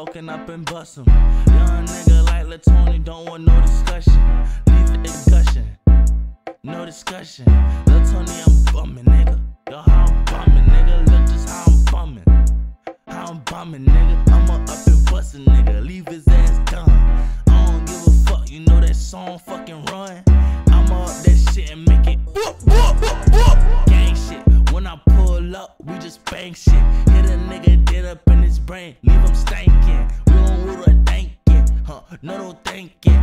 talking up and bust him. Young nigga like Lil Tony, don't want no discussion. Leave it gushing, no discussion. Lil Tony, I'm bumming, nigga. Yo, how I'm bumming, nigga. Look just how I'm bumming. How I'm bumming, nigga. I'ma up and bust a nigga, leave his ass done. I don't give a fuck, you know that song fucking run. I'ma up that shit and make it whoop, whoop, whoop, whoop. Gang shit, when I pull up, we just bang shit. Hit a nigga dead up in his brain, leave him stankin'. We don't rule a thankin', no thinking.